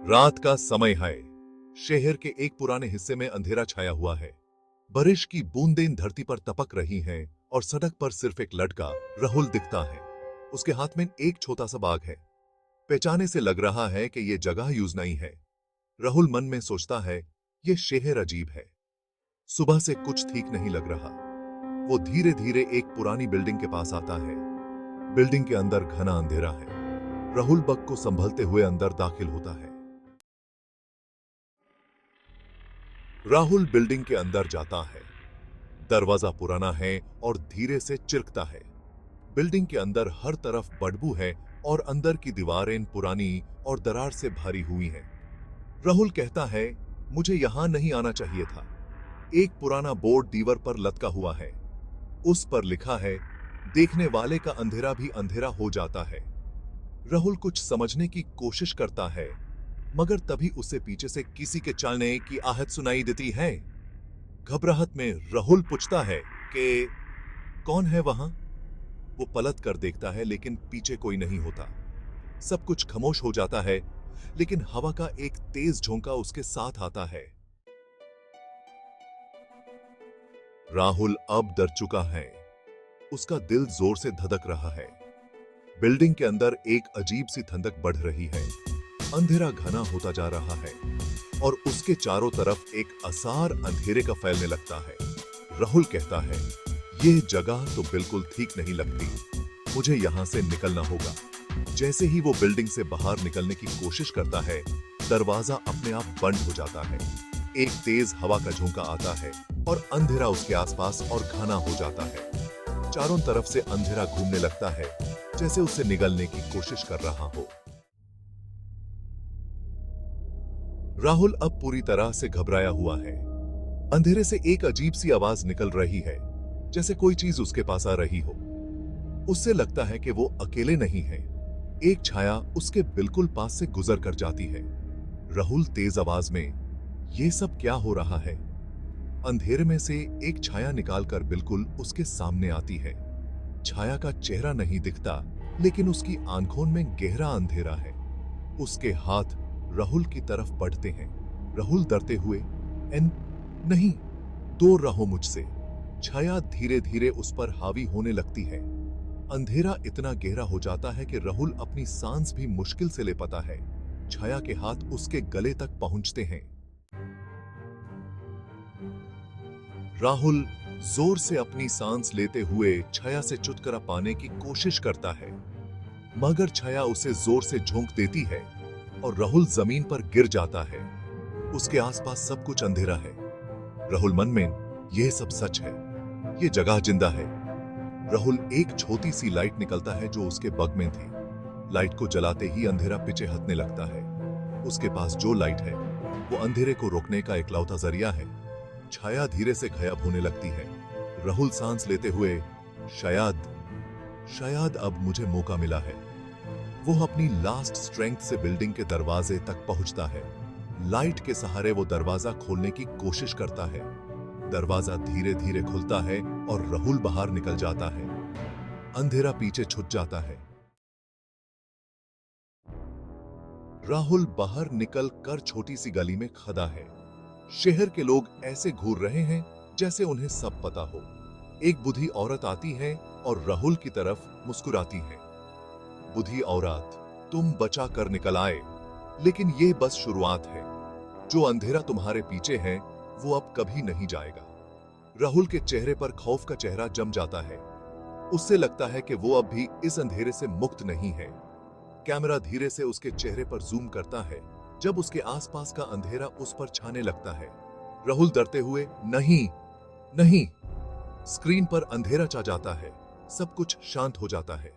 रात का समय है। शहर के एक पुराने हिस्से में अंधेरा छाया हुआ है। बारिश की बूंदें धरती पर टपक रही हैं और सड़क पर सिर्फ एक लड़का राहुल दिखता है। उसके हाथ में एक छोटा सा बाग है। पहचाने से लग रहा है कि यह जगह यूजनाई है। राहुल मन में सोचता है, यह शहर अजीब है। सुबह से कुछ ठीक नहीं लग रहा। वो धीरे धीरे एक पुरानी बिल्डिंग के पास आता है। बिल्डिंग के अंदर घना अंधेरा है। राहुल बग को संभलते हुए अंदर दाखिल होता है। राहुल बिल्डिंग के अंदर जाता है। दरवाजा पुराना है और धीरे से चिरकता है। बिल्डिंग के अंदर हर तरफ बदबू है और अंदर की दीवारें पुरानी और दरार से भरी हुई हैं। राहुल कहता है, मुझे यहां नहीं आना चाहिए था। एक पुराना बोर्ड दीवार पर लटका हुआ है। उस पर लिखा है, देखने वाले का अंधेरा भी अंधेरा हो जाता है। राहुल कुछ समझने की कोशिश करता है, मगर तभी उसे पीछे से किसी के चलने की आहट सुनाई देती है। घबराहट में राहुल पूछता है कि कौन है वहां? वो पलट कर देखता है, लेकिन पीछे कोई नहीं होता। सब कुछ खामोश हो जाता है, लेकिन हवा का एक तेज झोंका उसके साथ आता है। राहुल अब डर चुका है। उसका दिल जोर से धड़क रहा है। बिल्डिंग के अंदर एक अजीब सी ठंडक बढ़ रही है। अंधेरा घना होता जा रहा है और उसके चारों तरफ एक असार अंधेरे का फैलने लगता है। राहुल कहता है, यह जगह तो बिल्कुल ठीक नहीं लगती। मुझे यहां से निकलना होगा। जैसे ही वो बिल्डिंग से बाहर निकलने की कोशिश करता है, दरवाजा अपने आप बंद हो जाता है। एक तेज हवा का झोंका आता है और अंधेरा उसके आसपास और घना हो जाता है। चारों तरफ से अंधेरा घूमने लगता है, जैसे उसे निगलने की कोशिश कर रहा हो। राहुल अब पूरी तरह से घबराया हुआ है। अंधेरे से एक अजीब सी आवाज निकल रही है, जैसे कोई चीज उसके पास आ रही हो। उससे लगता है कि वो अकेले नहीं है। एक छाया उसके बिल्कुल पास से गुजर कर जाती है। राहुल तेज आवाज में, ये सब क्या हो रहा है? अंधेरे में से एक छाया निकालकर बिल्कुल उसके सामने आती है। छाया का चेहरा नहीं दिखता, लेकिन उसकी आंखों में गहरा अंधेरा है। उसके हाथ राहुल की तरफ बढ़ते हैं। राहुल डरते हुए, नहीं, दूर रहो मुझसे। छाया धीरे धीरे उस पर हावी होने लगती है। अंधेरा इतना गहरा हो जाता है कि राहुल अपनी सांस भी मुश्किल से ले पाता है। छाया के हाथ उसके गले तक पहुंचते हैं। राहुल जोर से अपनी सांस लेते हुए छाया से छुटकारा पाने की कोशिश करता है, मगर छाया उसे जोर से झोंक देती है और राहुल जमीन पर गिर जाता है। उसके आसपास सब कुछ अंधेरा है। राहुल मन में, यह सब सच है, यह जगह जिंदा है। राहुल एक छोटी सी लाइट निकलता है जो उसके बग में थी। लाइट को जलाते ही अंधेरा पीछे हटने लगता है। उसके पास जो लाइट है वो अंधेरे को रोकने का इकलौता जरिया है। छाया धीरे से गायब होने लगती है। राहुल सांस लेते हुए, शायद अब मुझे मौका मिला है। वो अपनी लास्ट स्ट्रेंथ से बिल्डिंग के दरवाजे तक पहुंचता है। लाइट के सहारे वो दरवाजा खोलने की कोशिश करता है। दरवाजा धीरे धीरे खुलता है और राहुल बाहर निकल जाता है। अंधेरा पीछे छुट जाता है। राहुल बाहर निकल कर छोटी सी गली में खड़ा है। शहर के लोग ऐसे घूर रहे हैं जैसे उन्हें सब पता हो। एक बूढ़ी औरत आती है और राहुल की तरफ मुस्कुराती है। बूढ़ी औरत, तुम बचा कर निकल आए, लेकिन यह बस शुरुआत है। जो अंधेरा तुम्हारे पीछे है वो अब कभी नहीं जाएगा। राहुल के चेहरे पर खौफ का चेहरा जम जाता है। उससे लगता है कि वो अब भी इस अंधेरे से मुक्त नहीं है। कैमरा धीरे से उसके चेहरे पर जूम करता है जब उसके आसपास का अंधेरा उस पर छाने लगता है। राहुल डरते हुए, नहीं। स्क्रीन पर अंधेरा छा जाता है। सब कुछ शांत हो जाता है।